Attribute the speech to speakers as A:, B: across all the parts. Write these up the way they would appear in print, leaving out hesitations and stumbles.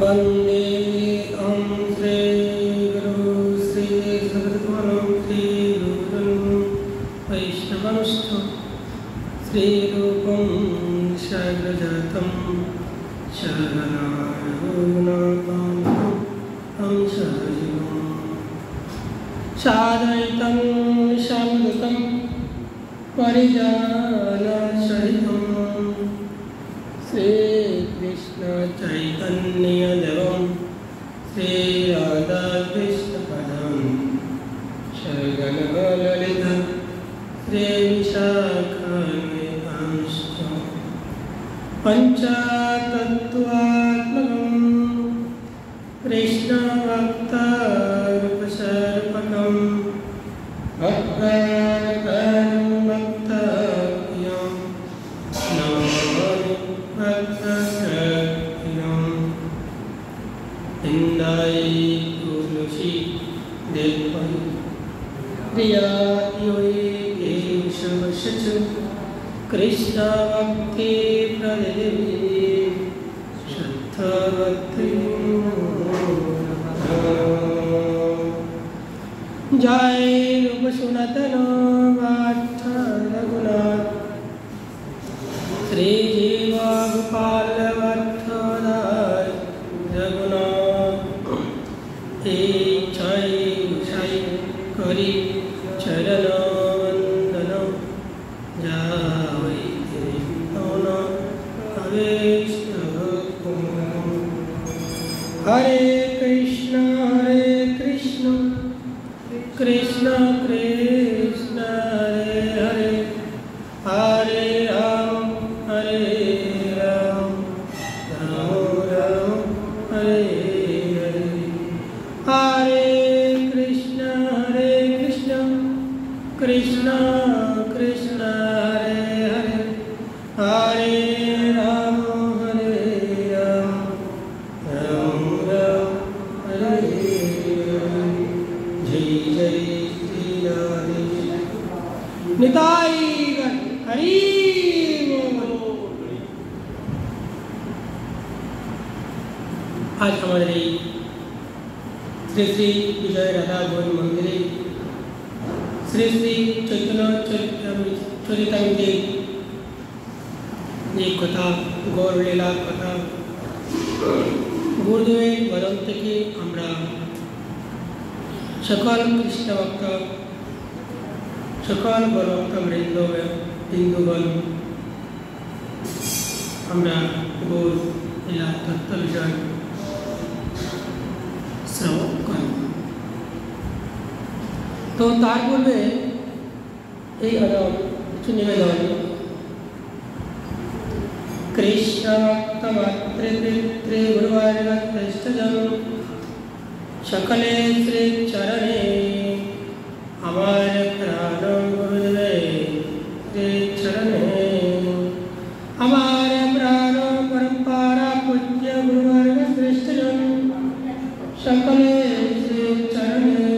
A: वंदे श्री गुरु श्री सद्गुरु श्री गुरु वैष्णवंश्च श्री रूपं शरणं शरणं सादयितं शमदुतं परिजानसहितं श्री कृष्ण चैतन्य देवं श्री राधा कृष्ण पदं शरण ललिता श्री विशाखान्वितांश्च पंचतत्त्वात्मकं कृष्ण भक्तारूपसर्पकं भक्तारकं भक्ताख्यं नमामि भक्तसख्यम् इंदाई तुलसी देवपरि प्रियायोई केशवशच कृष्ण भक्ति प्रदेवी श्रद्धावती जय रूप सनातन रघुनाथ श्री जीव गोपाल वत्सदाय रघुनाथ जय जय करी चरण वंदन जावै हरे कृष्ण कृष्ण कृष्ण हरे हरे हरे राम राम राम हरे हरे हरे कृष्ण कृष्ण कृष्ण हरे हरे हरे राम राम राम हरे हरे जय जय श्री राधे निताई हरि बोल। आज हमारे श्री श्री विजय राधा गोविंद मंदिरे श्री श्री चैतन्य चरितामृते एक कथा गौर लीला कथा गुरुदेवेर बदन থেকে আমরা সকল কৃষ্ণ ভক্ত সকল ভক্ত বৃন্দগণ আমরা গৌর লীলা তত্ত্ব বিষয় শ্রবণ করি। তো তার পূর্বে এই কিছু নিবেদন कृष्ण भक्त मातृपितृ गुरुवर्ग श्रेष्ठजन सकले श्री चरणे हमारे प्राण गुरुदेव श्री चरणे हमारे प्राण परंपरा पूज्य गुरुवर्ग श्रेष्ठजन सकले श्री चरणे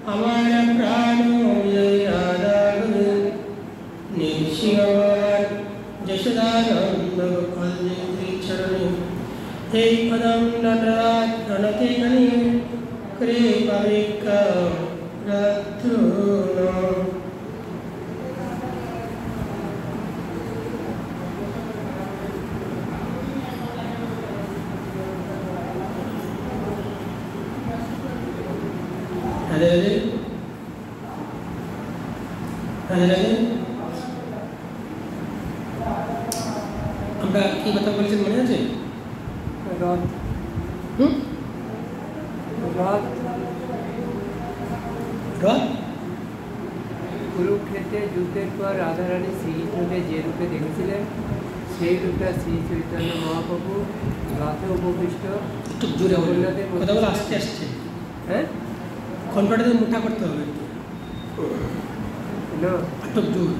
A: हमारे प्राण राधा गुरु निशिंगवान जशोदानंद हे पदम नटराज गणते गणी कृपाविका रत्न राधे राधे राधे राधे আমরা কি কথা বলছেন মনে আছে? রথ রথ রথ
B: কুরুক্ষেত্রে যুদ্ধের পর রাধারানী শ্রীকৃষ্ণকে যে রূপে দেখেছিলেন সেই রূপটা শ্রী চৈতন্য মহাপ্রভু রথে উপবিষ্ট
A: একটু জোরে কথাগুলো আসতে আসছে।
B: হ্যাঁ
A: কণ্ঠটাতে মুঠা করতে হবে একটু জোর।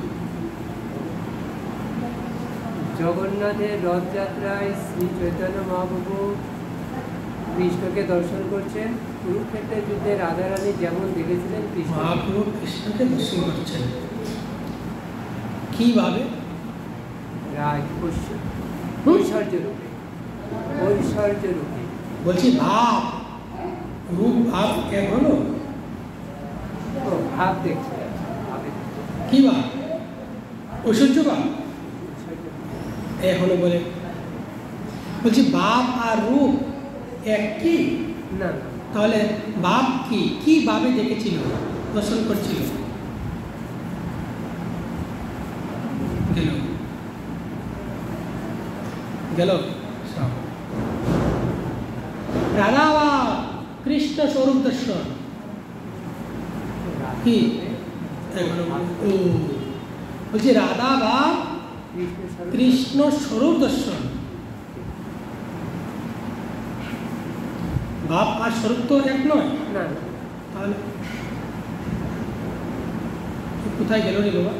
B: জগন্নাথের রথযাত্রায় শ্রী চৈতন্য মহাপ্রভু কৃষ্ণকে দর্শন করছেন। কুরুক্ষেত্রের যুদ্ধে রাধারানী যেমন দেখেছিলেন
A: মহাপ্রভু কৃষ্ণকে দর্শন করছেন কিভাবে?
B: রাজ ঐশ্বর্য রূপে ঐশ্বর্য রূপে
A: বলছি ভাব রূপ ভাব এক হলো।
B: ও ভাব দেখছি, ভাবে
A: কি ভাব? ঐশ্বর্য ভাব এখনো বলে। বলছি বাপ আর রূপ এক কি?
B: না না,
A: তাহলে বাপ কি কি ভাবে দেখেছিল, দর্শন করছিল? গেল গেল সব। রাধা বাপ কৃষ্ণ স্বরূপ দর্শন কি? এখনো ও বলছি রাধা বাপ কৃষ্ণ স্বরূপ দর্শন। বাপ আর স্বরূপ তো এক নয়।
B: না না,
A: তাহলে কোথায় গেল রে বাবা?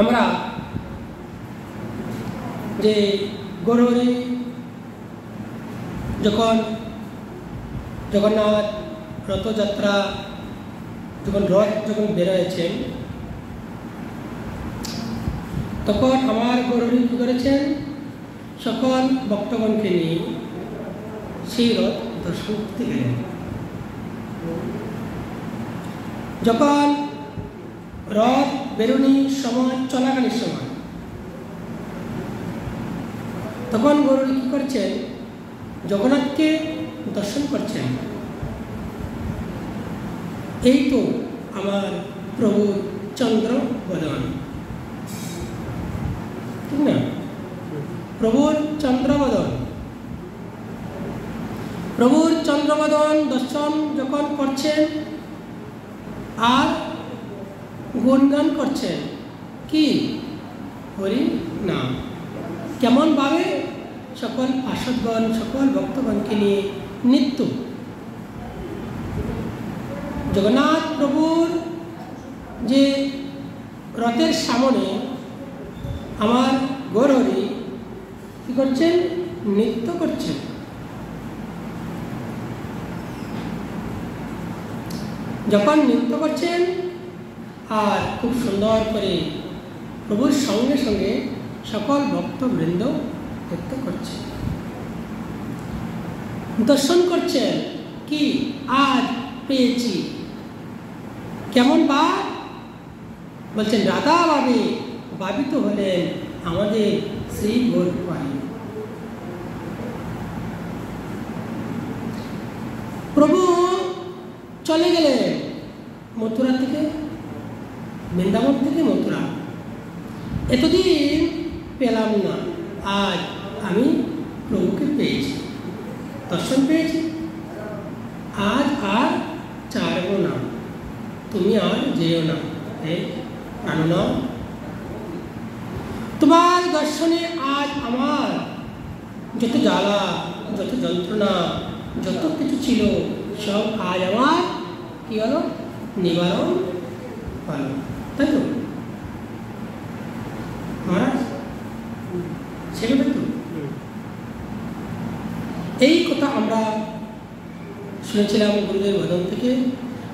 A: আমরা যে গৌরহরি যখন জগন্নাথ রথযাত্রা যখন রথ যখন বেরোয়েছেন, তখন আমার গৌরহরি কী করেছেন? সকল ভক্তগণকে নিয়ে সেই রথ দর্শন করতে গেলেন। যখন রথ বেরোনির সময়, চলাকালীন সময়, তখন গৌরহরি কী করছেন? জগন্নাথকে দর্শন করছেন। এই তো আমার প্রভু চন্দ্র বদন, ঠিক না? প্রভুর চন্দ্রবদন, প্রভুর চন্দ্রবদন দর্শন যখন করছেন আর গুণগান করছেন কি? হরি নাম। কেমন ভাবে? সকল পার্ষদগণ, সকল ভক্তগণকে নিয়ে নিত্য জগন্নাথ প্রভুর যে রথের সামনে আমার গৌরহরি কি করছেন? নৃত্য করছেন। যখন নৃত্য করছেন আর খুব সুন্দর করে প্রভুর সঙ্গে সঙ্গে সকল ভক্তবৃন্দ নৃত্য করছে, দর্শন করছেন কি? আজ পেয়েছি। কেমন ভাব? বলছেন রাধা ভাবে ভাবিত হলেন আমাদের শ্রী গৌরপাই। প্রভু চলে গেলেন মথুরা থেকে, বৃন্দাবন থেকে মথুরা। এতদিন পেলাম না, আজ আমি প্রভুকে পেয়েছি, দর্শন পেয়েছি। আজ আর ছাড়ব না, তুমি আর যেও না, প্রাণনাথ। তোমার দর্শনে আজ আমার যত জ্বালা, যত যন্ত্রণা, যত কিছু ছিল সব আজ আমার কি হলো? নিবারণ হলো, তাই তো মহারাজ? সেটা তো এই কথা আমরা শুনেছিলাম গুরুদেব ভজন থেকে।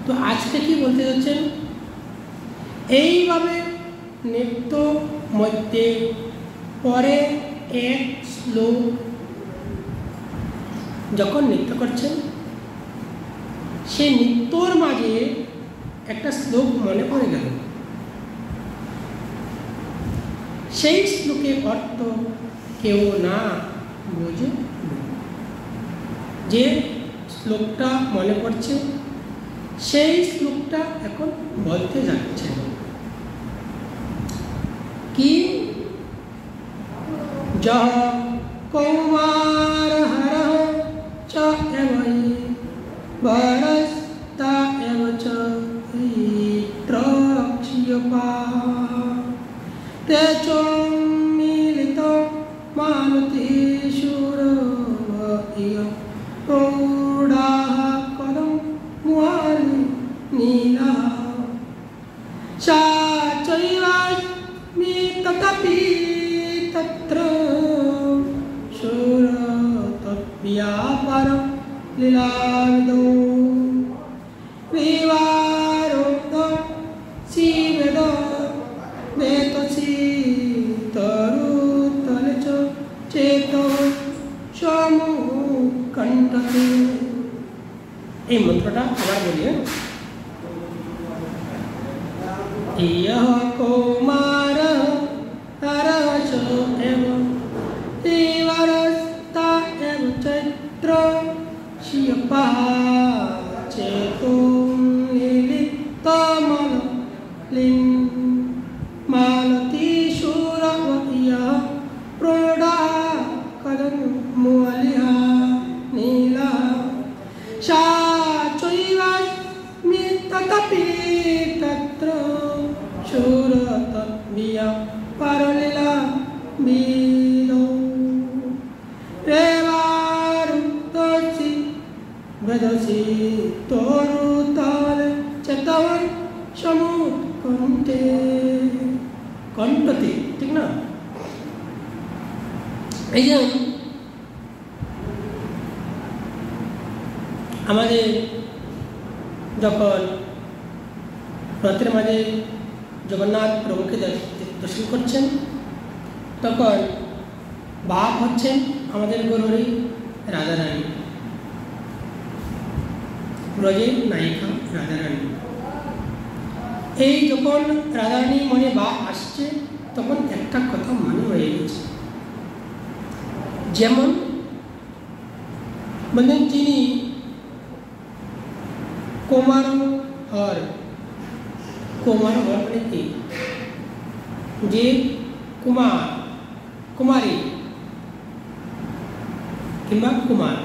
A: তো আজকে কি বলতে যাচ্ছেন? এইভাবে নৃত্য মধ্যে পরে এক শ্লোক যখন নৃত্য করছেন, সেই নৃত্যর মাঝে একটা শ্লোক মনে পড়ে গেল। সেই শ্লোকের অর্থ কেউ না বোঝে, যে শ্লোকটা মনে পড়ছে সেই শ্লোকটা এখন বলতে যাচ্ছে কি? যহ কৌমার হরঃ চ এবৈ বরস্তা এব চ ত্রক্ষ্যপা তে চ মিলিত মালতি সুর ইয় প্রৌঢ়াঃ কদম মুহালি নীলা সা চৈবাস্মি তথাপি তত্র সুর তৎব্যাপারঃ লীলাবিদো বিবারোক্ত শিবেদ বেতসি কণ্ঠতে। এই মন্ত্রটা আবার বলি। ইয়ঃ কৌমার হরস এব তিবরস্তা এব চৈত্র শিয়পঃ চেতুং লিলিতমল লিং মালতী সুরবতীয়ঃ প্রৌঢ়া কদং মুলিহা নীলা সা চৈবাস্মি ততপি তত্র সুরতবিয়া পারলীলা বিদৌ রেবারুতসি বেদসি তরুতলে চেতন সমুৎকণ্ঠে। কণ্ঠতে, ঠিক না? এই যে আমাদের যখন রথের মাঝে জগন্নাথ প্রভুকে দর্শন করছেন, তখন বাপ হচ্ছেন আমাদের গৌরী রাধারানী, ব্রজের নায়িকা রাধারানী। এই যখন রাধারানী মনে বাপ আসছে, তখন একটা কথা মনে হয়ে গেছে, যেমন মানে যিনি কুমার হর, কুমার হর মানে কি? যে কুমার, কুমারী কিংবা কুমার,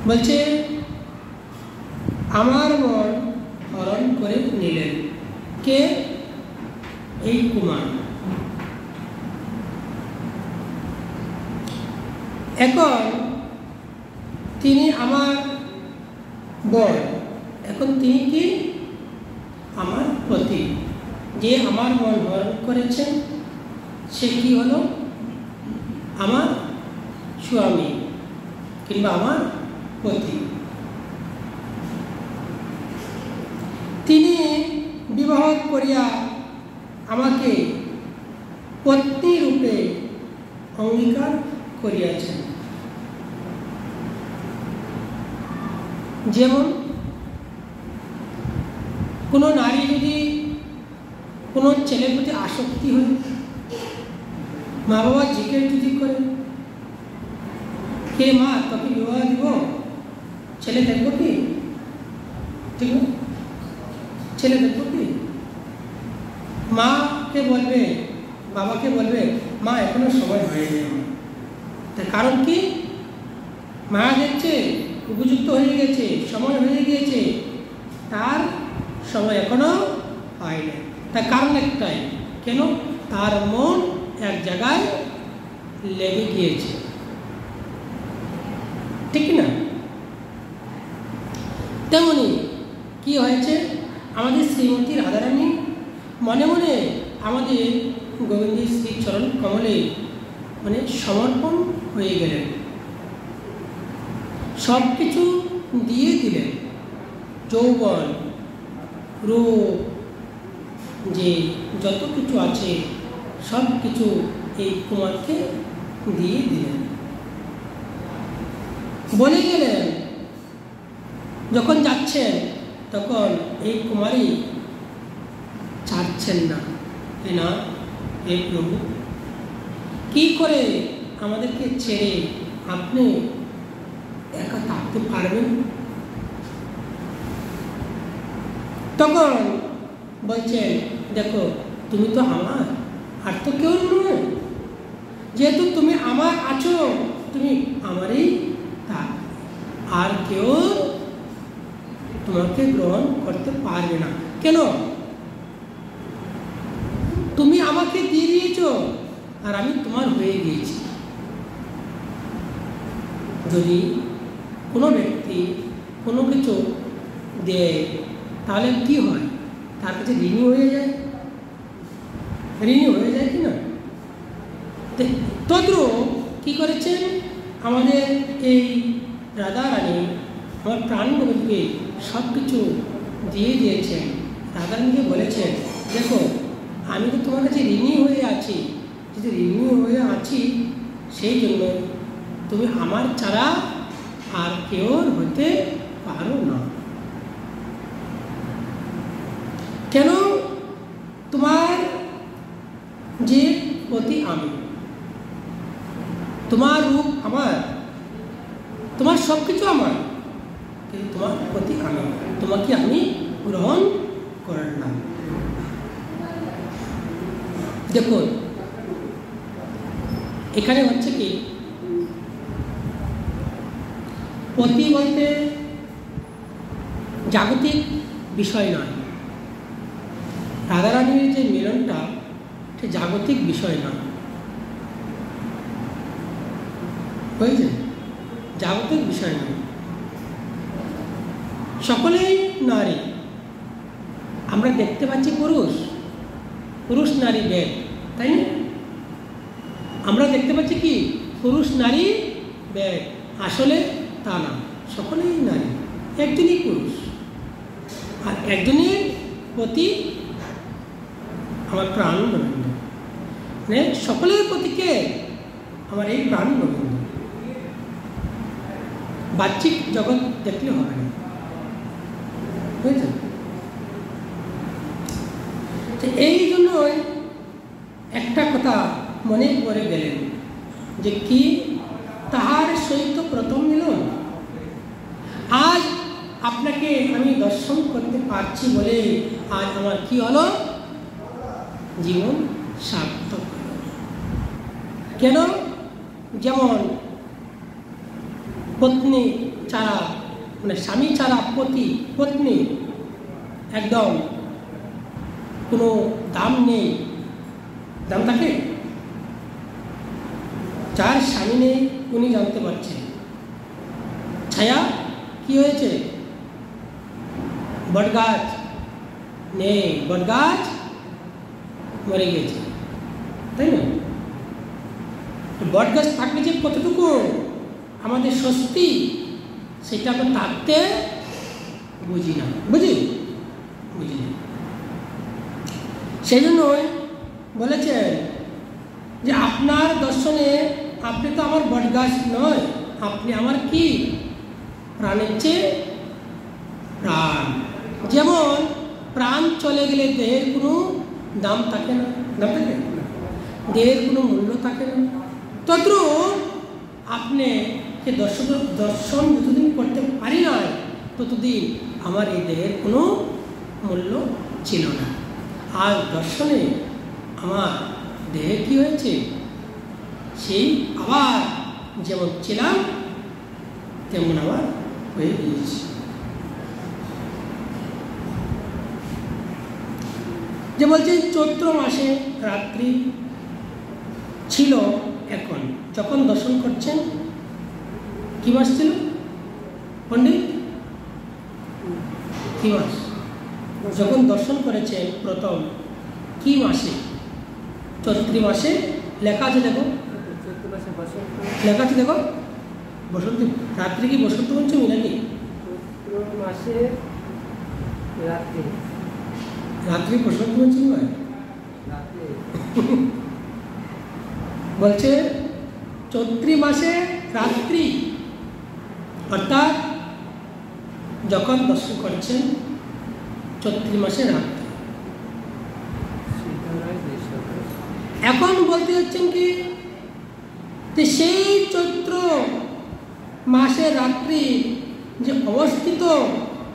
A: বলছে আমার মন হরণ করে নিলেন। কে? এই কুমার। এখন তিনি আমার বর, এখন তিনি কি? আমার পতি। যে আমার মন হরণ করেছেন সে কি হলো? আমার স্বামী কিংবা আমার পতি। তিনি বিবাহ করিয়া আমাকে পত্নী রূপে অঙ্গীকার করিয়াছেন। যেমন কোনো নারী যদি কোনো ছেলের প্রতি আসক্তি হয়, মা বাবা জিজ্ঞেস যদি করে, কে মা তোকে বিবাহ দিব, ছেলে দেখবো কি? ঠিক না? ছেলে দেখবো কি? মাকে বলবে, বাবাকে বলবে, মা এখনো সময় হয়নি। তার কারণ কি? মা দেখছে উপযুক্ত হয়ে গেছে, সময় হয়ে গিয়েছে, তার সময় এখনো হয়নি। তার কারণ একটাই, কেন? তার মন এক জায়গায় লেগে গিয়েছে, ঠিক না? তেমনি কি হয়েছে, আমাদের শ্রীমতী রাধারানী মনে মনে আমাদের গোবিন্দের শ্রী চরণ কমলে মানে সমর্পণ হয়ে গেলেন, সব কিছু দিয়ে দিলেন। যৌবন, রূপ, যে যত কিছু আছে সব কিছু এই কুমারকে দিয়ে দিলেন। বলে গেলেন, যখন যাচ্ছেন তখন এই কুমারী ছাড়ছেন না, না হে প্রভু, কি করে আমাদেরকে ছেড়ে আপনি একা থাকতে পারবেন? তখন বলছেন, দেখো তুমি তো আমার, আর তো কেউ নয়, যেহেতু তুমি আমার আছো, তুমি আমারই থাক, আর কেউ তোমাকে গ্রহণ করতে পারবে না। কেন? তুমি আমাকে দিয়ে দিয়েছ আর আমি তোমার হয়ে গিয়েছি। যদি কোনো ব্যক্তি কোনো কিছু দেয় তাহলে কি হয়? তার কাছে ঋণী হয়ে যায়, ঋণী হয়ে যায় কি না? তদ্রূপ কি করেছেন আমাদের এই রাধা রানী আমার প্রাণগুলোকে সব কিছু দিয়ে দিয়েছেন। রাধা রানীকে বলেছেন, দেখো আমি তো তোমার কাছে ঋণী হয়ে আছি, যদি ঋণী হয়ে আছি সেই জন্য তুমি আমার ছাড়া আর কেউ হতে পারো না। কেন? তোমার যে প্রতি আমি, তোমার রূপ আমার, তোমার সব কিছু আমার, কিন্তু তোমার প্রতি আমি, তোমাকে আমি গ্রহণ করলাম। দেখুন এখানে হচ্ছে কি, পতি বলতে জাগতিক বিষয় নয়, রাধারানীর যে মিলনটা সে জাগতিক বিষয় নয়, বুঝেছেন? জাগতিক বিষয় নয়, সকলেই নারী। আমরা দেখতে পাচ্ছি পুরুষ, পুরুষ নারী ভেদ, তাই না? আমরা দেখতে পাচ্ছি কি পুরুষ নারী ভেদ, আসলে তা না, সকলেই নারী, একজনই পুরুষ, আর একজনের প্রতি আমার প্রাণ গোবিন্দ, মানে সকলের প্রতি কে? আমার এই প্রাণ গোবিন্দ। বাহ্যিক জগৎ দেখলে হবে না, বুঝেছেন? এই জন্যই একটা কথা মনে পড়ে গেলেন যে কি, তাহার সহিত প্রথম মিলন। আজ আপনাকে আমি দর্শন করতে পারছি বলে আজ আমার কি হলো? জীবন সার্থক। কেন? যেমন পত্নী ছাড়া, মানে স্বামী ছাড়া পত্নী একদম কোনো দাম নেই, দাম থাকে? যার স্বামী নেই উনি জানতে পারছেন। ছায়া কি হয়েছে? বটগাছ নেই, বটগাছ মরে গেছে, তাই না? বটগাছ থাকলে যে কতটুকু আমাদের স্বস্তি, সেটা আমরা থাকতে বুঝি না, বুঝি না। সেই জন্যই বলেছেন যে আপনার দর্শনে আপনি তো আমার বটগাছ নয়, আপনি আমার কি? প্রাণের চেয়ে প্রাণ। যেমন প্রাণ চলে গেলে দেহের কোনো দাম থাকে না, দাম থাকে না, দেহের কোনো মূল্য থাকে না, তদ্রূপ আপনি যে দর্শন যতদিন করতে পারি না ততদিন আমার এই দেহের কোনো মূল্য ছিল না। আর দর্শনে আমার দেহে কি হয়েছে? সেই আবার যেমন ছিলাম তেমন আবার হয়ে গিয়েছে। যে বলছে চৈত্র মাসে রাত্রি ছিল, এখন যখন দর্শন করছেন কি মাস ছিল পণ্ডিত? কি মাস? যখন দর্শন করেছেন প্রথম কি মাসে? চৈত্রী মাসে। লেখা আছে দেখো, লেখা আছে দেখো, বসন্ত। রাত্রি কি বসন্ত পঞ্চমী নাকি?
B: চৈত্র মাসে রাত্রি,
A: রাত্রি বসন্ত পঞ্চমী হয়? বলছে চৈত্রী মাসে রাত্রি, অর্থাৎ যখন দর্শন করছেন চৈত্রী মাসে রাত্রি। এখন বলতে যাচ্ছেন কি, যে সেই চৈত্র মাসে রাত্রি যে অবস্থিত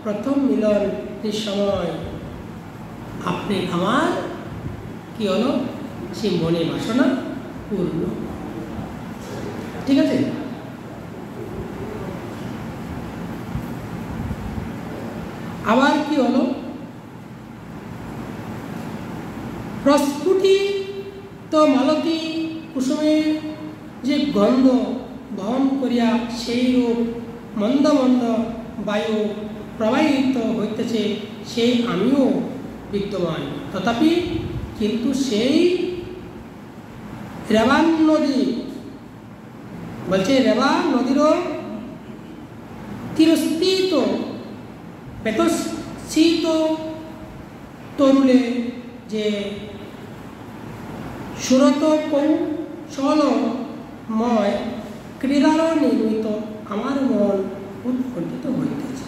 A: প্রথম মিলন সময় আপনি আমার কি হলো? সেই মনে বাসনা পূর্ণ। ঠিক আছে? আবার কি হলো? প্রস্ফুটিত মালতী কুসুমের যে গন্ধ বহন করিয়া সেই রূপ মন্দ মন্দ বায়ু প্রবাহিত হইতেছে, সেই আমিও বিদ্যমান। তথাপি কিন্তু সেই রেবান নদী, বলছে রেবা নদীরও তিরস্थिত বেতস্থিত তরুণে যে সুরত কৌশলময় ক্রীড়ারও নির্মিত আমার মন উৎকণ্ঠিত হইতেছে।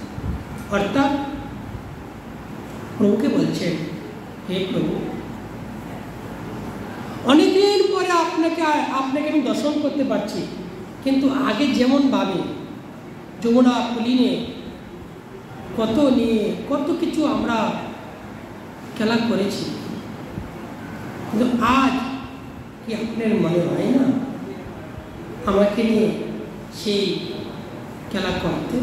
A: অর্থাৎ প্রভুকে বলছেন, হে প্রভু, অনেকদিন পরে আপনাকে আমি দর্শন করতে পারছি, কিন্তু আগে যেমন ভাবে যমুনা পুলিনে কত কিছু আমরা খেলা করেছি, কিন্তু আজ কি আপনার মনে হয় না আমাকে নিয়ে সেই খেলা করতে?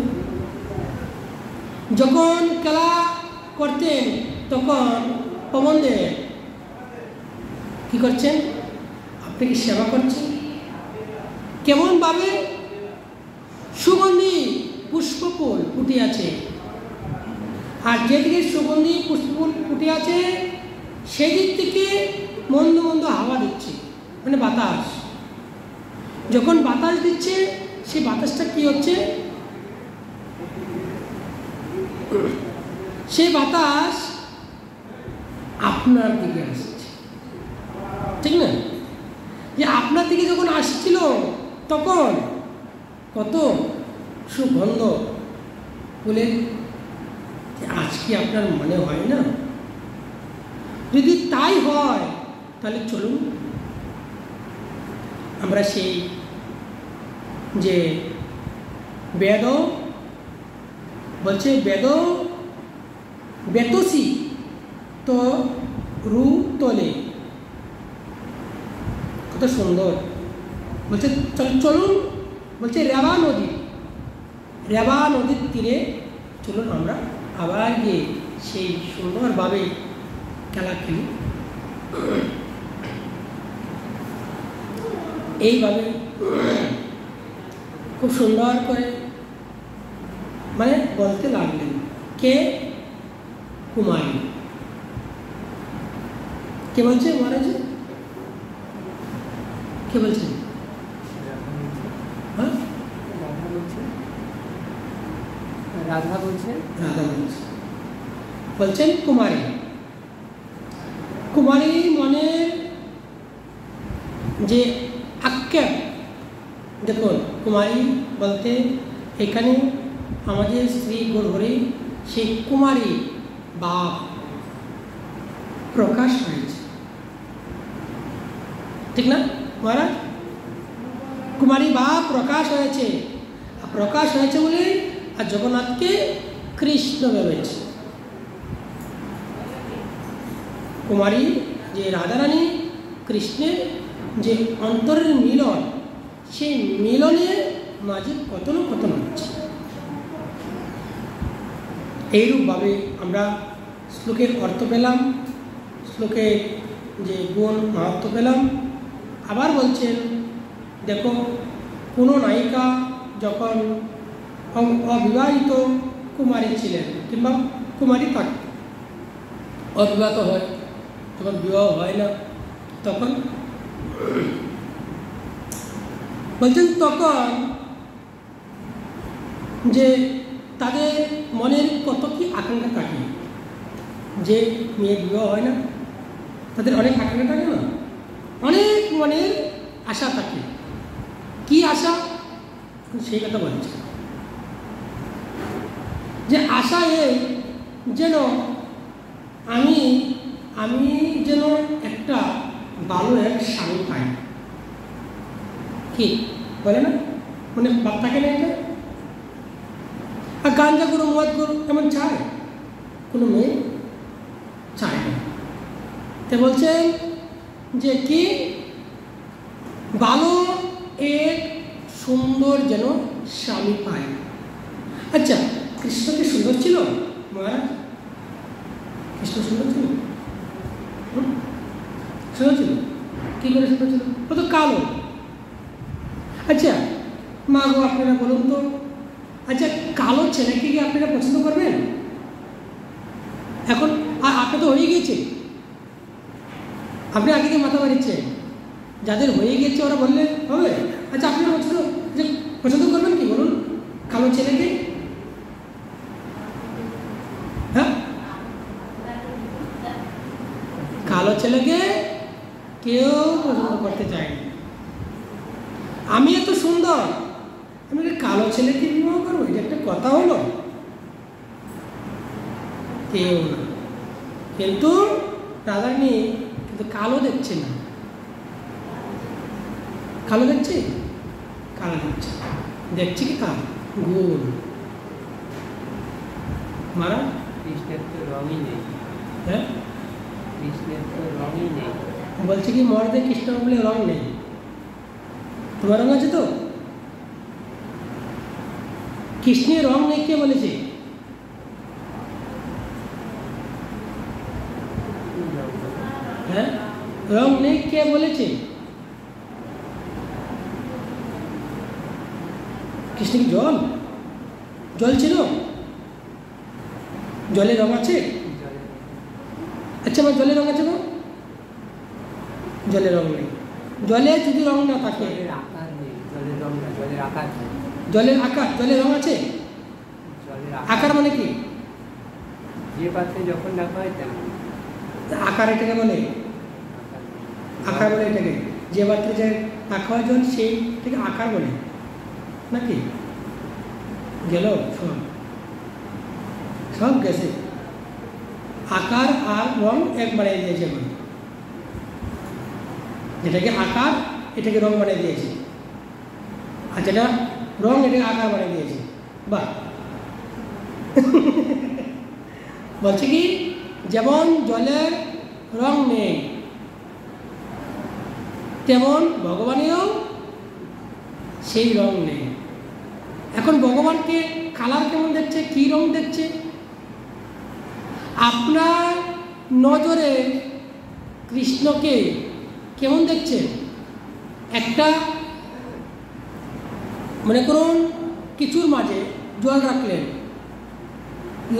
A: যখন খেলা করতেন তখন পবনদেব কি করছেন? আপনাকে সেবা করছেন। কেমনভাবে সুগন্ধি পুষ্পফুল ফুটে আছে, আর যেদিকে সুগন্ধি পুষ্পফুল ফুটে আছে সেই দিক থেকে মন্দ মন্দ হাওয়া দিচ্ছে, মানে বাতাস। যখন বাতাস দিচ্ছে সেই বাতাসটা কি হচ্ছে? সেই বাতাস আপনার দিকে আসছে, ঠিক না? যে আপনার দিকে যখন আসছিল তখন কত সুগন্ধ বলে, আজকে আপনার মনে হয় না? যদি তাই হয় তাহলে চলুন আমরা সেই যে বেদ বলছে, বেতসি তো রু তোলে, কত সুন্দর বলছে। চলুন বলছে রেবা নদীর তীরে চলুন আমরা আবার গিয়ে সেই সুন্দরভাবে খেলা খেলি। এইভাবে খুব সুন্দর করে মানে বলতে লাগলেন। কে? কুমারী। কে বলছে মহারাজ? কে বলছে? হ্যাঁ,
B: রাধা বলছে।
A: বলছেন কুমারী। কুমারী মনের যে আক্ষেপ, দেখুন কুমারী বলতে এখানে আমাদের শ্রী গৌরহরি সেই কুমারী ভাব প্রকাশ হয়েছে, ঠিক না মহারাজ? কুমারী ভাব প্রকাশ হয়েছে বলে আর জগন্নাথকে কৃষ্ণ ভেবেছে। কুমারী যে রাধারানী কৃষ্ণের যে অন্তরের মিলন, সেই মিলনের মাঝে কত হচ্ছে। এইরূপভাবে আমরা শ্লোকের অর্থ পেলাম, শ্লোকের যে গুণ মাহাত্ম্য পেলাম। আবার বলছেন, দেখো কোনো নায়িকা যখন অবিবাহিত কুমারী ছিলেন কিংবা কুমারী থাকত, অবিবাহিত হয়, যখন বিবাহ হয় না, তখন বলছেন তখন যে তাদের মনের কত কি আকাঙ্ক্ষা থাকে, যে মেয়ে বিবাহ হয় না তাদের অনেক আকাঙ্ক্ষা থাকে না, অনেক মনের আশা থাকে। কি আশা? সেই কথা বলছে যে আশা এই যেন আমি যেন একটা ভালো এক স্বামী পাই। কি বলে না, মানে বাপ থাকে না এটা? আর গাঞ্জা করো মদ করো এমন চায় কোনো মেয়ে? চায় না। তো বলছেন যে কি ভালো এক সুন্দর যেন স্বামী পায়। আচ্ছা, কৃষ্ণ কি সুন্দর ছিল মহারাজ? কৃষ্ণ সুন্দর ছিল? সুন্দর ছিল? কি করে সুন্দর ছিল? ও তো কালো। আচ্ছা মা গো, আপনারা বলুন তো, আচ্ছা কালো ছেলেকে কি আপনারা পছন্দ করবেন? এখন আপনি তো হয়ে গিয়েছে, আপনি আগে মাথা বাড়িয়েছেন, যাদের হয়ে গেছে ওরা বললে হবে? আচ্ছা আপনারা পছন্দ করবেন কি বলুন কালো ছেলেকে? হ্যাঁ, কালো ছেলেকে কেউ পছন্দ করতে চায় না। আমি এত সুন্দর, আমি একটা কালো ছেলেকে বিবাহ করবো, এটা একটা কথা হলো? কেউ না। কিন্তু রাধারানী কিন্তু কালো দেখছে না। কালো দেখছে? কালো দেখছে। দেখছে কি কালো? গুণ। মারা
B: কৃষ্ণের তো রঙই নেই।
A: হ্যাঁ,
B: কৃষ্ণের তো রঙই নেই।
A: বলছে কি মর্দে কৃষ্ণ বলে রং নেই। তোমার রং আছে তো? কৃষ্ণের রং নেই কে বলেছে? হ্যাঁ, রং নেই কে বলেছে? কৃষ্ণ কি জল? জল ছিল? জলের রং আছে? আচ্ছা, আমার জলের রং আছে না? জলের রং নেই। জলে যদি রং না থাকে,
B: জলের আকার নেই। জলের রং না, জলের আকার নেই।
A: জলের আকার, জলের রং আছে?
B: জলের
A: আকার মানে কি?
B: যে পাত্রে যখন রাখা হয় তেমন
A: আকার এটাকে বলে। আকার বলে এটাকে। যে পাত্রে যে রাখা হয় জল সেইটাকে আকার বলে নাকি? গেল সব, সব গেছে। আকার আর রং এক বানিয়ে দিয়েছে এখন। যেটাকে আকার এটাকে রং বানিয়ে দিয়েছে, আর যেটা রং এটাকে আকার বানিয়ে দিয়েছে। বাহ। বলছে কি যেমন জলের রং নেই তেমন ভগবানেরও সেই রং নেই। এখন ভগবানকে কালার কেমন দেখছে, কি রং দেখছে? আপনার নজরে কৃষ্ণকে কেমন দেখছেন? একটা মনে করুন কিছুর মাঝে জল রাখলেন,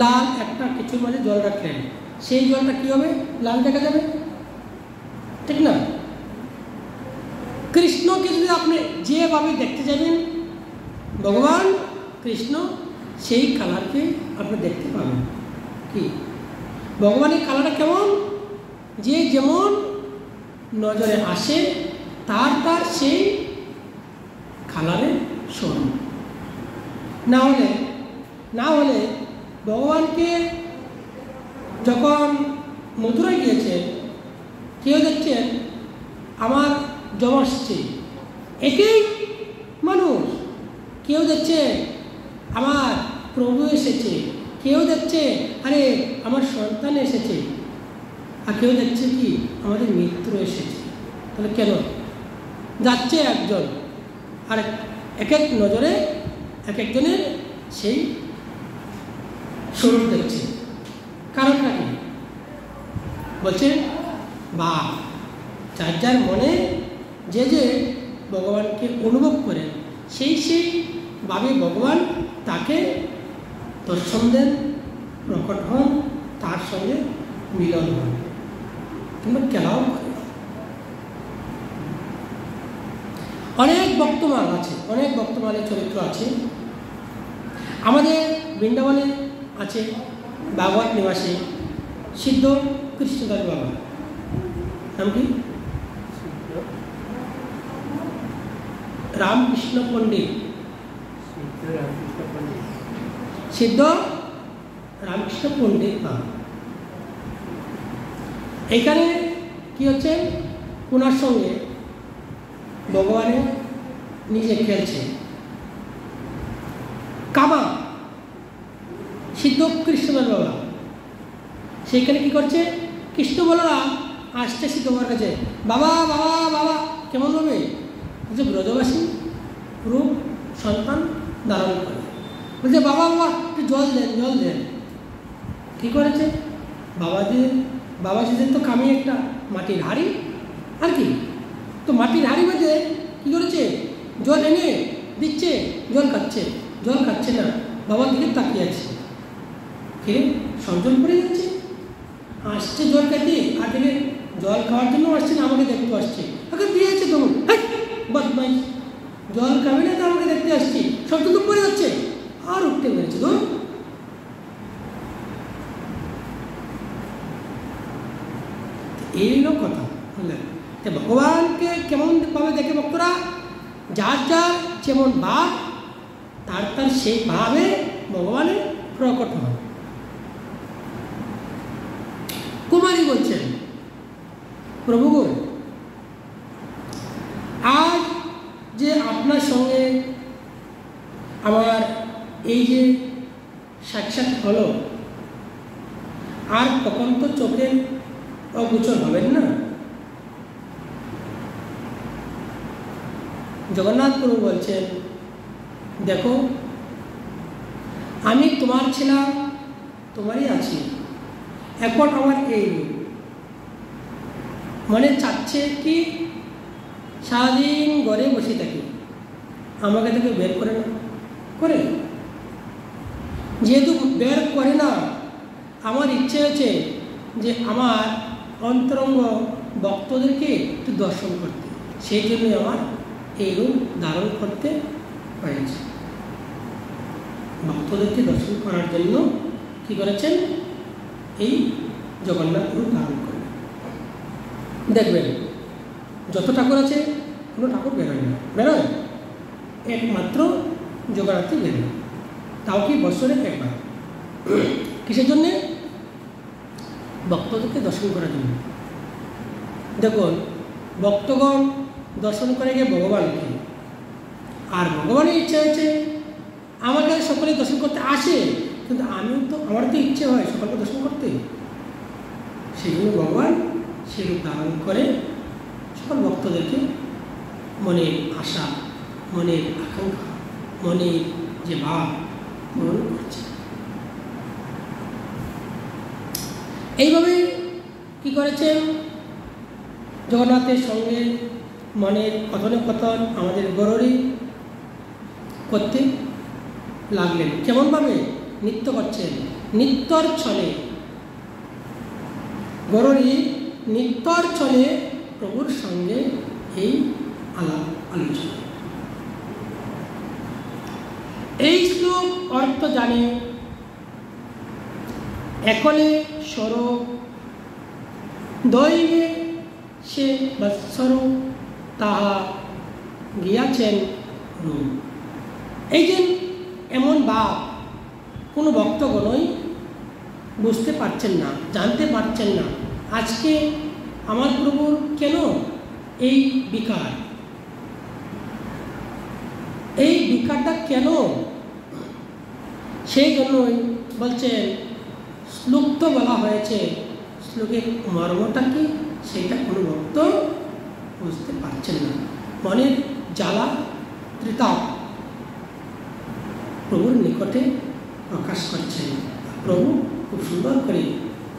A: লাল একটা কিছুর মাঝে জল রাখলেন, সেই জলটা কি হবে? লাল দেখা যাবে, ঠিক না? কৃষ্ণকে যদি আপনি যেভাবে দেখতে যাবেন ভগবান কৃষ্ণ, সেই কালারকে আপনি দেখতে পাবেন। কি ভগবানের কালারটা কেমন? যে যেমন নজরে আসে তার তার সেই কালারের স্বরূপ। না হলে ভগবানকে যখন মথুরায় গিয়েছেন, কেউ দেখছেন আমার যমস্ত্রী, একই মানুষ। কেউ দেখছে আমার প্রভু এসেছে, কেউ দেখছে আরে আমার সন্তান এসেছে, আর কেউ দেখছে কি আমাদের মিত্র এসেছে। তাহলে কেন যাচ্ছে একজন, আর এক এক নজরে এক একজনের সেই স্বরূপ দেখছে? কারণটা কি? বলছে বা যার যার মনে যে যে ভগবানকে অনুভব করেন সেই ভাবে ভগবান তাকে দর্শন দেন, প্রকট হন, তার সঙ্গে মিলন হন, কিংবা খেলাও করে। অনেক বর্তমান আছে, অনেক বর্তমানের চরিত্র আছে। আমাদের বৃন্দাবনে আছে ভাগবত নিবাসী সিদ্ধ কৃষ্ণদাস বাবা। নাম কি? রামকৃষ্ণ পণ্ডিত। সিদ্ধ রামকৃষ্ণ পণ্ডিত বাবা। এইখানে কি হচ্ছে? ওনার সঙ্গে ভগবানের নিজে খেলছে কামা। সিদ্ধ কৃষ্ণদাস বাবা সেইখানে কি করছে? কৃষ্ণ বলরাম আসছে সিদ্ধ বাবার কাছে, বাবা বাবা বাবা কেমন হবে? যে ব্রজবাসী রূপ সন্তান ধারণ করে, বলছে বাবা বাবা একটু জল দেন, জল দেন। কী করেছে? বাবাজিদের তো কামি একটা মাটির হাঁড়ি, আর কি তো মাটির হাঁড়ি মধ্যে কী করেছে? জল এনে দিচ্ছে, জল খাচ্ছে না, বাবার দিকে তাকিয়ে আছে। খেয়ে সঞ্চল করে যাচ্ছে, আসছে জল খেতে, আর থেকে জল খাওয়ার জন্য আসছে না, আমাকে দেখতে আসছে। ওকে দিয়েছে তখন বদমাইশ, জল খাবে না তো আমাকে দেখতে আসছি, সব তো পড়ে যাচ্ছে, আর উঠতে পেরেছে তো। এই হলো কথা, বুঝলেন? ভগবানকে কেমন ভাবে দেখে ভক্তরা? যার যার যেমন ভাব তার তার সেইভাবে ভগবানের প্রকট হয়। কুমারী বলছেন, প্রভু গো, আজ যে আপনার সঙ্গে আমার এই যে সাক্ষাৎ হলো, আর কখন তো চোখে অগোচর হবেন না। জগন্নাথ প্রভু বলছেন, দেখো আমি তোমার ছিলাম, তোমারই আছি, এখন আমার এই রূপ। মনে চাচ্ছে কি সারাদিন ঘরে বসে থাকি, আমাকে থেকে বের করে না, করে যেহেতু বের করে না, আমার ইচ্ছে হচ্ছে যে আমার অন্তরঙ্গ ভক্তদেরকে একটু দর্শন করতে, সেই জন্যই আমার এই রূপ ধারণ করতে হয়েছে। ভক্তদেরকে দর্শন করার জন্য কি করেছেন, এই জগন্নাথ রূপ ধারণ করে। দেখবেন যত ঠাকুর আছে কোনো ঠাকুর বেরোয় না, বেরোয় একমাত্র জগন্নাথই বেরোয়, তাও কি বছরে একবার। কিসের জন্যে? ভক্তদেরকে দর্শন করার জন্য। দেখুন ভক্তগণ দর্শন করে গিয়ে ভগবানকে, আর ভগবানের ইচ্ছা হয়েছে আমাকে সকলে দর্শন করতে আসে, কিন্তু আমিও তো, আমার তো ইচ্ছে হয় সকলকে দর্শন করতে, সেই জন্য ভগবান সেই রূপ ধারণ করে সকল ভক্তদেরকে মনের আশা, মনের আকাঙ্ক্ষা, মনের যে ভাব পূরণ করছে। এইভাবে কি করেছেন, জগন্নাথের সঙ্গে মনের কথোপকথন আমাদের গৌরী করতে লাগলেন। কেমনভাবে? নৃত্য করছেন, নৃত্যর ছলে গৌরী নৃত্যর ছলে প্রভুর সঙ্গে এই আলাপ আলোচনা। এই শ্লোক অর্থ জানে একলে স্বরূপ দৈবে সে বৎসর তাহা গিয়াছেন রূপ। এই যে এমন ভাব কোনো ভক্তগণই বুঝতে পারছেন না, জানতে পারছেন না আজকে আমার প্রভুর কেন এই বিকার, এই বিকারটা কেন, সেই জন্যই বলছেন শ্লোক তো বলা হয়েছে, শ্লোকের মর্মটা কি সেটা কোনো ভক্ত বুঝতে পারছেন না। মনের জ্বালা ত্রিতাপ প্রভুর নিকটে প্রকাশ করছেন। প্রভু খুব সুন্দর করে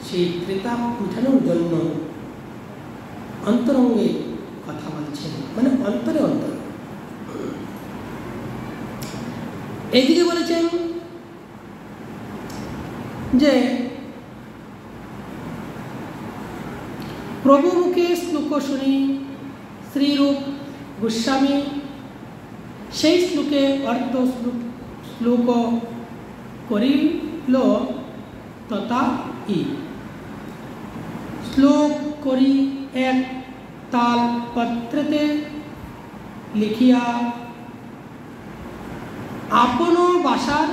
A: সেই ত্রিতাপ মিটানোর জন্য অন্তরঙ্গে কথা বলছেন, মানে অন্তরে অন্তরে। এইদিকে বলেছেন যে প্রভু মুখে শ্লোক শুনি শ্রীরূপ গোস্বামী সেই শ্লোকে অর্থ শ্লোক করিল তথা ই। শ্লোক করি এক তাল পত্রেতে লিখিয়া আপন বাসার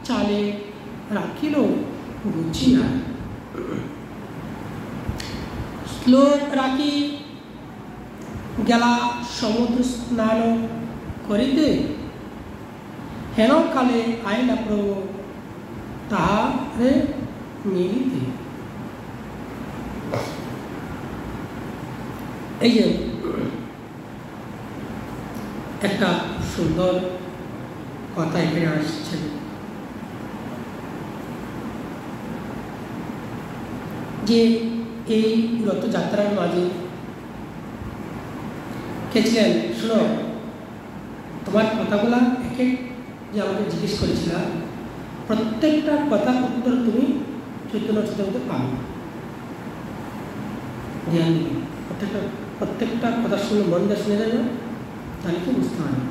A: চালে রাখিল গুছিয়া। শ্লোক রাখি গেলা সমুদ্র স্নান করিতে, হেন কালে আইলা প্রভু তাহারে মিলিতে। এই যে একটা সুন্দর কথা এখানে আসছে, যে এই রথযাত্রার মাঝে কে ছিলেন, শোনো তোমার কথাগুলা এক এক যে আমাকে জিজ্ঞেস করেছিলাম, প্রত্যেকটা কথা উত্তর তুমি চৈতন্য চরিতামৃতে পাবে। ধ্যান দিবে, প্রত্যেকটা কথা শুনে মন দিয়ে শুনে যাবে, তাহলে কি বুঝতে পারবে।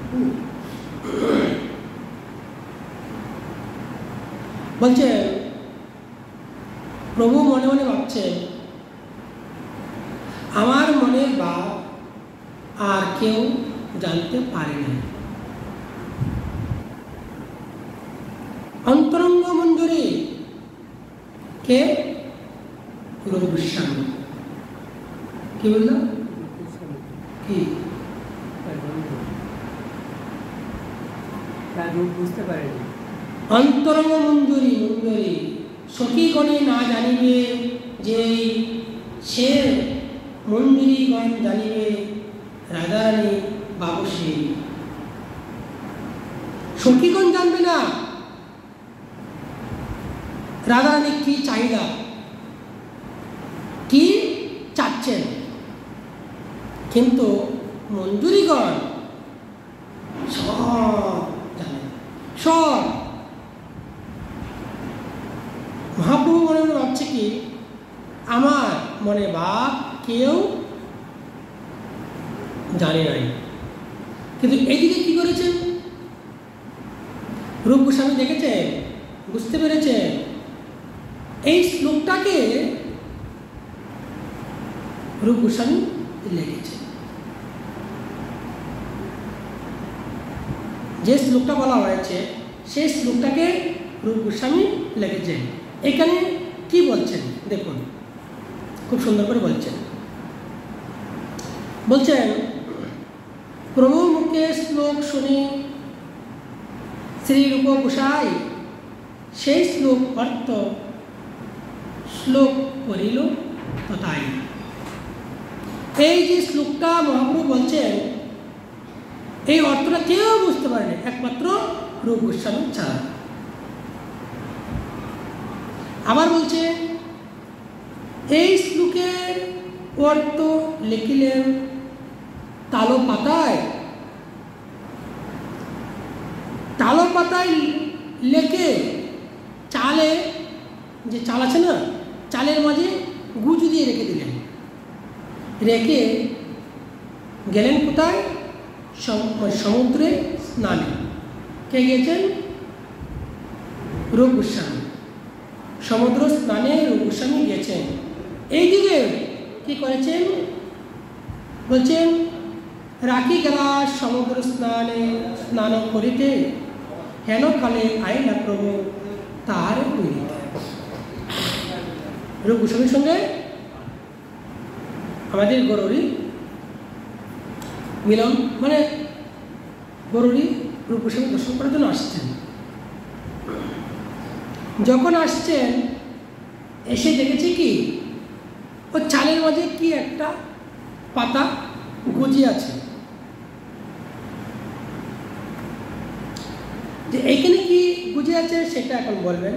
A: বলছে প্রভু মনে মনে ভাবছেন আমার মনের ভাব আর কেউ জানতে পারে না। অন্তরঙ্গ মঞ্জুরি কে? রূপ গোস্বামী। কি বললাম? কি
B: তার রূপ বুঝতে পারেনি।
A: অন্তরঙ্গ মঞ্জুরি মঞ্জুরি সখীগণে না জানিবে যে সে মঞ্জুরিগণ জানিবে রাধারানী বাবুসী। সখীগণ জানবে না রাধারানী কি চাহিদা, কি চাচ্ছেন, কিন্তু মঞ্জুরিগণ সব জানে, সব। মহাপ্রভু মনে মনে ভাবছে কি, আমার মনে ভাব কেউ জানে নাই, কিন্তু এইদিকে কি করেছেন? রূপ গোস্বামী দেখেছেন, বুঝতে পেরেছেন এই শ্লোকটাকে রূপ গোস্বামী লিখেছে। যে শ্লোকটা বলা হয়েছে সেই শ্লোকটাকে রূপ গোস্বামী লিখেছেন। এখানে কি বলছেন দেখুন, খুব সুন্দর করে বলছেন প্রভু মুখে শ্লোক শুনে শ্রী রূপ গোসাই সেই শ্লোক অর্থ শ্লোক করিল তথাই। এই যে শ্লোকটা মহাপ্রভু বলছেন এই অর্থটা কেউ বুঝতে পারেনি, একমাত্র রূপ গোস্বামী ছাড়া। আবার বলছে এই শ্লোকের অর্থ লিখিলেন তালো পাতায়, তালো পাতায় লেখে চালে, যে চাল আছে না, চালের মাঝে গুজু দিয়ে রেখে দিলেন, রেখে গেলেন কোথায়? সমুদ্রে স্নানে। কে গিয়েছেন? রূপ গোস্বামী। সমুদ্র স্নানে রূপ গোস্বামী গিয়েছেন। এইদিকে কি করেছেন? বলছেন রাখি গেলা সমুদ্র স্নানে স্নান করিতে, হেন কালে আইলা প্রভু তার উইলিতে। রূপ গোস্বামীর সঙ্গে আমাদের গৌরী মিলন, মানে গৌরী রূপ গোস্বামী দর্শন করার জন্য আসছেন। যখন আসছেন এসে দেখেছি কি ও চালের মাঝে কি একটা পাতা গুজি আছে, যে এইখানে কি গুজি আছে সেটা এখন বলবেন।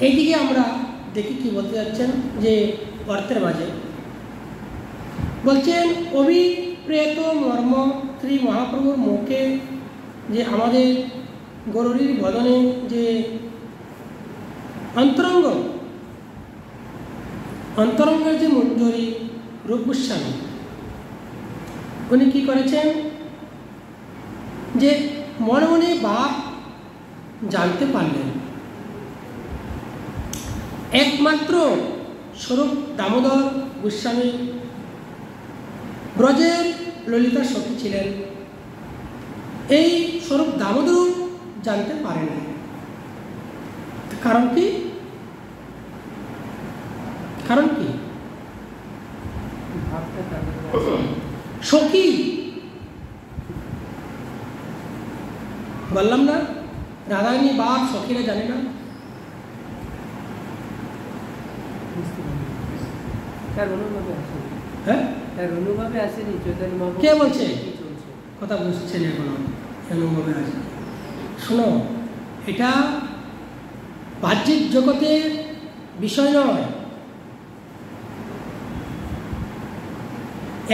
A: এইদিকে আমরা দেখি কি বলতে যাচ্ছেন, যে অর্থের মাঝে বলছেন অভিপ্রেত মর্ম শ্রী মহাপ্রভুর মুখে, যে আমাদের গৌরীর বদনে যে অন্তরঙ্গের যে মঞ্জুরি রূপ গোস্বামী উনি কি করেছেন, যে মনে মনে ভাব জানতে পারলেন। একমাত্র স্বরূপ দামোদর গোস্বামী ব্রজের ললিতা সখী ছিলেন, এই স্বরূপ দামোদর জানতে পারেন। কারণ কি? কারণ কি? সখী বললাম না, রাধারানী বাপ সখীরা জানে না।
B: তার অনুভবে আসেনি।
A: হ্যাঁ,
B: তার অনুভবে আসেনি। চৈতন্য মহাপ্রভু
A: কে বলছে?
B: কি চলছে
A: কথা বুঝছেন এখনো? অনুভবে আসে। শোনো, এটা বাহ্যিক জগতের বিষয় নয়।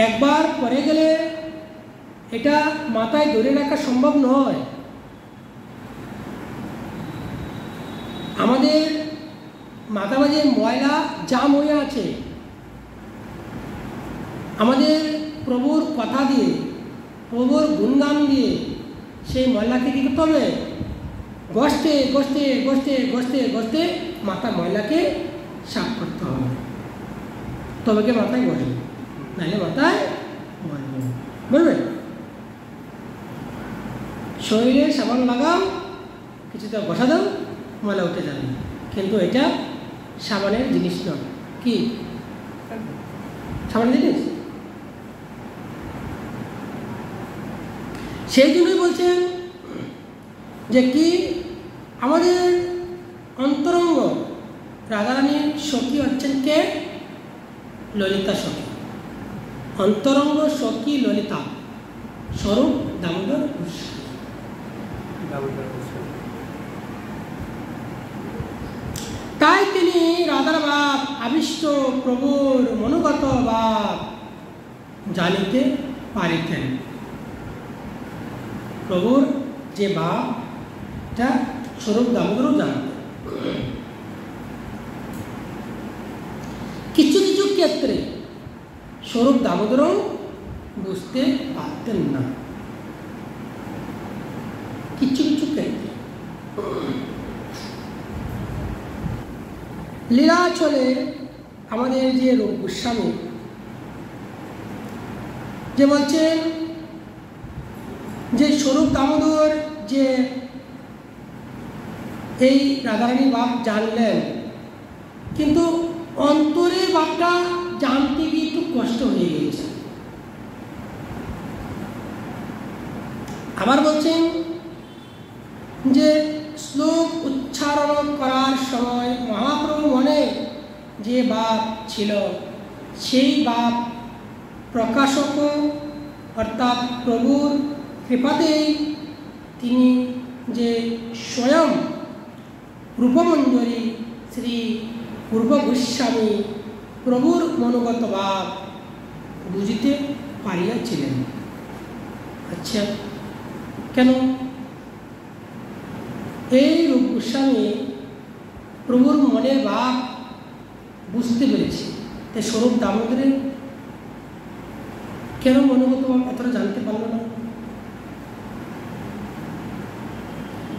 A: একবার পরে গেলে এটা মাথায় ধরে রাখা সম্ভব নয়। আমাদের মাথা মাঝে ময়লা জাম হয়ে আছে। আমাদের প্রভুর কথা দিয়ে, প্রভুর গুণগান দিয়ে সেই ময়লাকে কী করতে হবে? ঘষতে ঘষতে ঘষতে ঘষতে ঘষতে মাথা ময়লাকে সাফ করতে হবে, তবে কি মাথায় বসবে, নাহলে মাথায় বসবে। বুঝবে? শরীরে সাবান লাগাও কিছুটা ঘষা দাও, ময়লা উঠে যাবে। কিন্তু এটা সাবানের জিনিস নয়। কি সাবানের জিনিস? সেই জন্যই বলছেন যে কি আমাদের অন্তরঙ্গ রাধারানীর সখী হচ্ছেন কে? ললিতা সখী। অন্তরঙ্গ সখী ললিতা, স্বরূপ দামোদর গোস্বামী। তাই তিনি রাধার ভাব আবিষ্ট প্রভুর মনোগত ভাব জানিতে পারিতেন। প্রভুর যে ভাবটা স্বরূপ দামোদরও জানতেন। কিছু কিছু ক্ষেত্রে স্বরূপ দামোদরও বুঝতে পারতেন না, কিছু কিছু ক্ষেত্রে। লীলাচলে আমাদের যে রূপ গোস্বামী যে বলছেন যে স্বরূপ দামোদর যে এই রাধারানী ভাব জানলেন, কিন্তু অন্তরের ভাবটা জানতে গিয়ে একটু কষ্ট হয়ে গিয়েছে। আবার বলছেন যে শ্লোক উচ্চারণ করার সময় মহাপ্রভু মনে যে ভাব ছিল, সেই ভাব প্রকাশক অর্থাৎ প্রভুর কৃপাতেই তিনি যে স্বয়ং রূপমঞ্জরী শ্রী পূর্ব গোস্বামী প্রভুর মনোগত ভাব বুঝিতে পারিয়াছিলেন। আচ্ছা, কেন? এই রূপ গোস্বামী প্রভুর মনের ভাব বুঝতে পেরেছে, তাই স্বরূপ দামোদরের কেন মনোগত ভাব এতটা জানতে পারল না?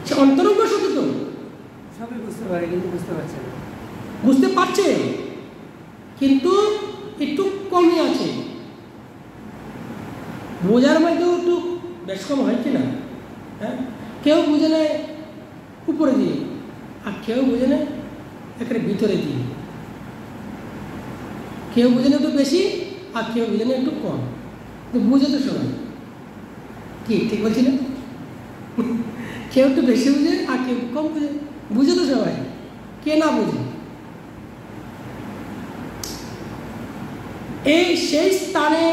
A: সে অন্তরঙ্গ সত্যি তো
B: সবই বুঝতে পারে, কিন্তু বুঝতে পারছে না।
A: বুঝতে পারছে কিন্তু একটু কমই আছে। বোঝার মধ্যেও একটু বেশ কম হয় কি না? হ্যাঁ, কেউ বুঝে নেয় উপরে দিয়ে, আর কেউ বুঝে নেয় একেবারে ভিতরে দিয়ে। কেউ বুঝে নেয় একটু বেশি, আর কেউ বুঝে নেয় একটু কম। তো বুঝে তো সবাই, কি ঠিক বলছি না? কেউ একটু বেশি বুঝে আর কেউ কম বুঝে। বুঝে তো সবাই, কে না বুঝে? এই সেই স্থানে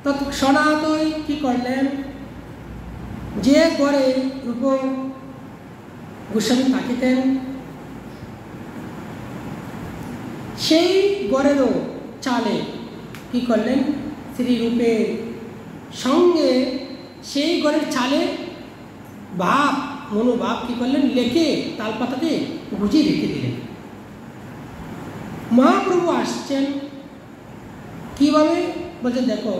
A: তৎক্ষণাৎই কি করলেন, যে ঘরে রূপ গোস্বামী থাকিতেন সেই ঘরেরও চালে কি করলেন, শ্রীরূপের সঙ্গে সেই ঘরের চালে ভাব মনোভাব কি করলেন, লেখে তালপাতাতে গুজিয়ে রেখে দিলেন। মহাপ্রভু আসছেন কিভাবে? বলছে দেখো,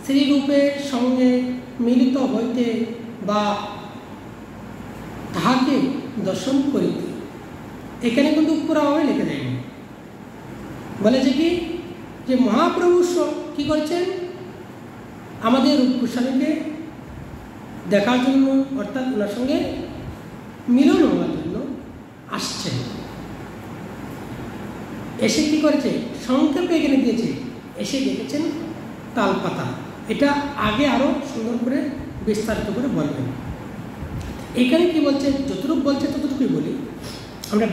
A: শ্রীরূপের সঙ্গে মিলিত হইতে বা তাহাকে দর্শন করিতে। এখানে কিন্তু পুরাভাবে লিখে দেয়নি, বলেছে কি যে মহাপ্রভু কি করছেন, আমাদের রূপ গোস্বামীকে দেখার জন্য অর্থাৎ ওনার সঙ্গে মিলন হওয়ার জন্য আসছেন। এসে কি করেছে, সংক্ষেপে এখানে দিয়েছে, এসে দেখেছেন তালপাতা। এটা আগে আরও সুন্দর করে বিস্তারিত করে বলবেন। এখানে কি বলছে, যতটুকু বলছে ততটুকুই বলি, আমরা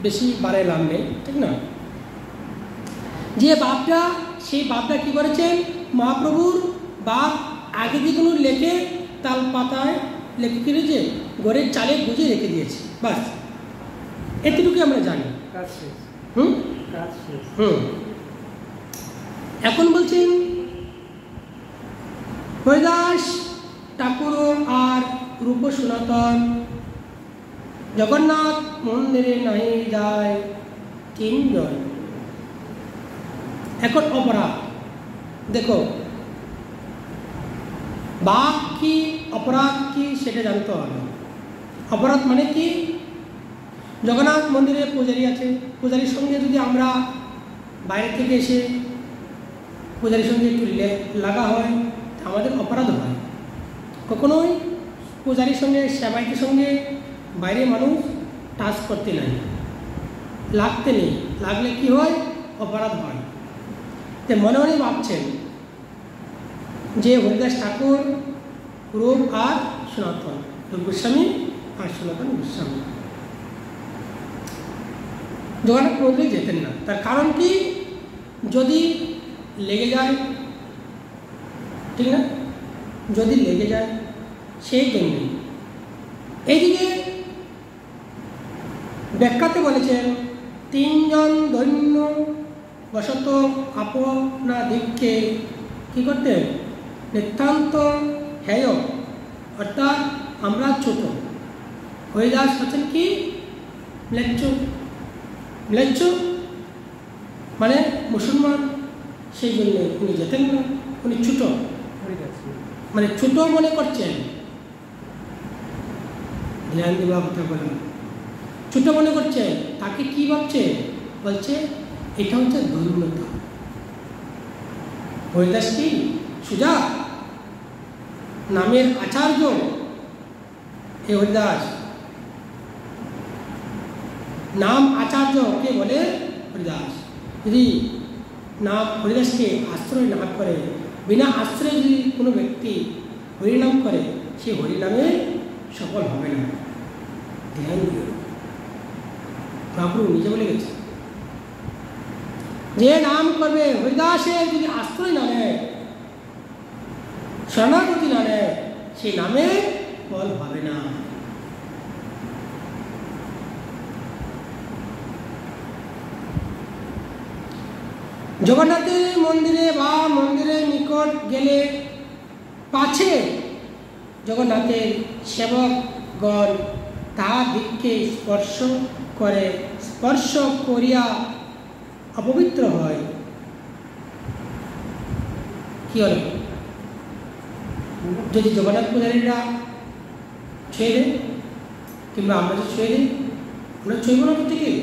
A: বেশি বারে লাভ নেই, ঠিক না? যে বাপটা, সেই বাপটা কি করেছেন, মহাপ্রভুর বাপ আগে যেগুলো লেখে তালপাতায় লেখে কিনেছে, ঘরের চালে গুজিয়ে রেখে দিয়েছে, বাস এতটুকুই আমরা জানি। এখন বলছেন হরিদাস ঠাকুর আর রূপ সনাতন জগন্নাথ মন্দিরে নাহি যায় তিনজন। এখন অপরাধ দেখো, বাপ কি অপরাধ কি সেটা জানতে হবে। অপরাধ মানে কি, জগন্নাথ মন্দিরে পূজারী আছে, পূজারীর সঙ্গে যদি আমরা বাইরে থেকে এসে পূজারীর সঙ্গে একটু লাগা হয়, আমাদের অপরাধ হয়। কখনোই পূজারীর সঙ্গে সেবাইতের সঙ্গে বাইরে মানুষ টাচ করতে নাই, লাগতে নেই, লাগলে কি হয়, অপরাধ হয়। তো মনে মনে ভাবছেন যে হরিদাস ঠাকুর রূপ আর সনাতন, রূপ গোস্বামী আর সনাতন গোস্বামী। জগন্নাথ প্রভু যেতেন না, তার কারণ কি, যদি লেগে যায়, ঠিক না, যদি লেগে যায় সেই জন্যই। এইদিকে ব্যাখ্যাতে বলেছেন তিনজন দৈন্য বশত আপনা দিককে কী করতেন, নিতান্ত হেয়, অর্থাৎ আমরা ছোট। হরিদাস হচ্ছেন কি, ম্লেচ্ছ, ম্লেচ্ছ মানে মুসলমান, সেই জন্য উনি যেতেন না, উনি ছোট, মানে ছোট মনে করছেন। ধ্যান দেওয়া কথা বলেন, ছোট মনে করছে, তাকে কি ভাবছে, বলছে এটা হচ্ছে দৈন্যতা। হরিদাস কি সুজা নামের আচার্য, এ হরিদাস নাম আচার্য কে বলে, হরিদাস। যদি নাম হরিদাসকে আশ্রয় না করে, বিনা আশ্রয়ে যদি কোনো ব্যক্তি হরিনাম করে, সে হরিনামে সফল হবে না। ধ্যান দিও, মহাপ্রভু নিজে বলে গেছে, যে নাম করবে হরিদাসের যদি আশ্রয় না নেয়, শরণাগতি না নেয়, সেই নামে ফল হবে না। জগন্নাথের মন্দিরে বা মন্দিরের নিকট গেলে পাছে জগন্নাথের সেবকগণ তাহার দিককে স্পর্শ করে, স্পর্শ করিয়া অপবিত্র হয়। কি হল, যদি জগন্নাথ পূজারীরা ছুঁয়ে দেয়, কিংবা আমরা যদি ছুঁয়ে দিই, আমরা ছুঁইব না, তো ঠিকই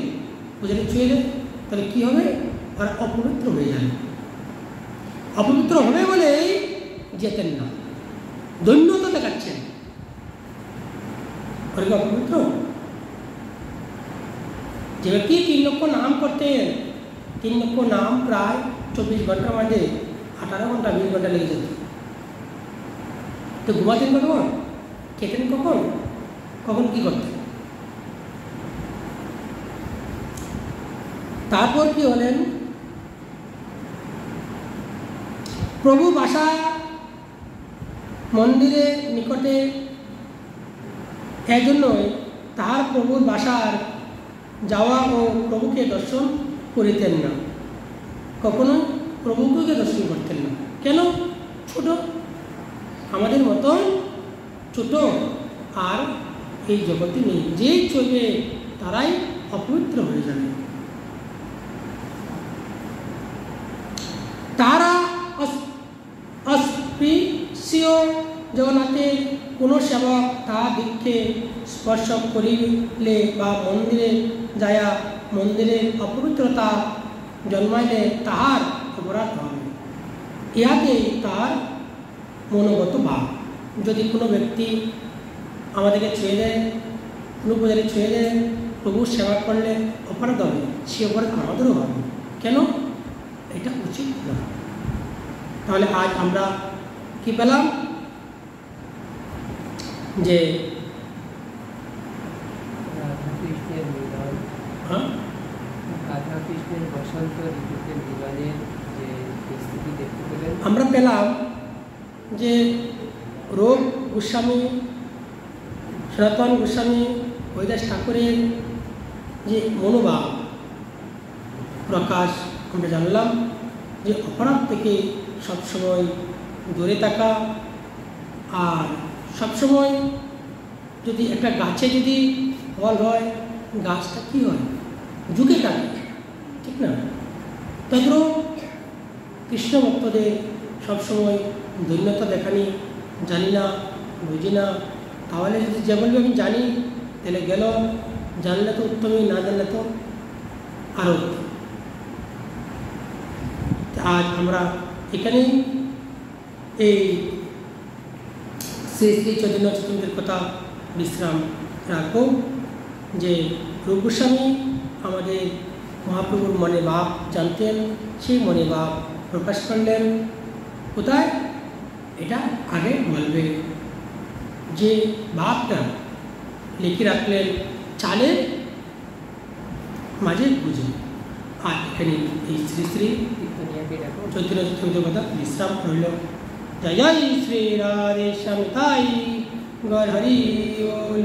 A: পূজারী ছুঁয়ে দেয়, তাহলে কী হবে, আর অপবিত্র হয়ে যাবে। অপবিত্র হবে বলেই যেতেন না, দৈন্যতা দেখাচ্ছেন, অপবিত্র। যে ব্যক্তি 3 লক্ষ নাম করতেন, 3 লক্ষ নাম প্রায় 24 ঘন্টার মাঝে 18 ঘন্টা 20 ঘন্টা লেগে যেত। তো ঘুমাতেন কখন, খেতেন কখন, কখন কি করতেন। তারপর কি হলেন, প্রভু বাসা মন্দিরের নিকটে, এজন্যই তাহার প্রভুর বাসার যাওয়া ও প্রভুকে দর্শন করিতেন না, কখনোই প্রভুকে দর্শন করতেন না। কেন, ছোট, আমাদের মতন ছোট, আর এই জগতে নেই, যেই চলবে তারাই অপবিত্র হয়ে যাবে। তারা অস্পৃশ্য জগন্নাথের কোনো সেবক তাহার দিককে স্পর্শ করিলে বা মন্দিরে যায়া মন্দিরের অপবিত্রতা জন্মাইলে তাহার অপরাধ হবে। ইহাতেই তার মনোগত ভাব। যদি কোনো ব্যক্তি আমাদেরকে ছুঁয়ে দেয়, কোনো পূজারী ছুঁয়ে দেয়, প্রভুর সেবা করলে অপরাধ হবে, সে অপরাধ আমাদেরও হবে। কেন, এটা উচিত না। তাহলে আজ আমরা কি পেলাম, যে
B: রাধাকৃষ্ণের মিলন, রাধাকৃষ্ণের বসন্ত ঋতুতে মিলনের যে স্থিতি দেখতে পেলেন,
A: আমরা পেলাম যে রূপ গোস্বামী, সনাতন গোস্বামী, হরিদাস ঠাকুরের যে মনোভাব প্রকাশ আমরা জানলাম, যে অপরাধ থেকে সবসময় দূরে থাকা, আর সবসময় যদি একটা গাছে যদি ফল হয়, গাছটা কী হয়, ঝুঁকে থাকে, ঠিক না। তদ্র কৃষ্ণ ভক্তদের সবসময় দৈন্যতা দেখানি, জানি না, বুঝি না, তাহলে যদি যে বলবে আমি জানি, তাহলে গেল, জানলে তো উত্তমই, না জানলে তো আরও উত্তম। আজ আমরা এখানেই এই শ্রী শ্রী চৈতন্য চৈতন্যের কথা বিশ্রাম রাখব যে রূপ গোস্বামী আমাদের মহাপ্রভুর মনে ভাব জানতেন, সেই মনে ভাব প্রকাশ করলেন কোথায়? এটা আগে বলবে যে ভাবটা লিখে রাখলেন চালের মাঝে বুঝে। আর এখানে এই শ্রী শ্রী চৈতন্য চৈতন্যের কথা বিশ্রাম রইল। জয় জয় শ্রী রাধে শ্যাম তাই গৌর হরি বল।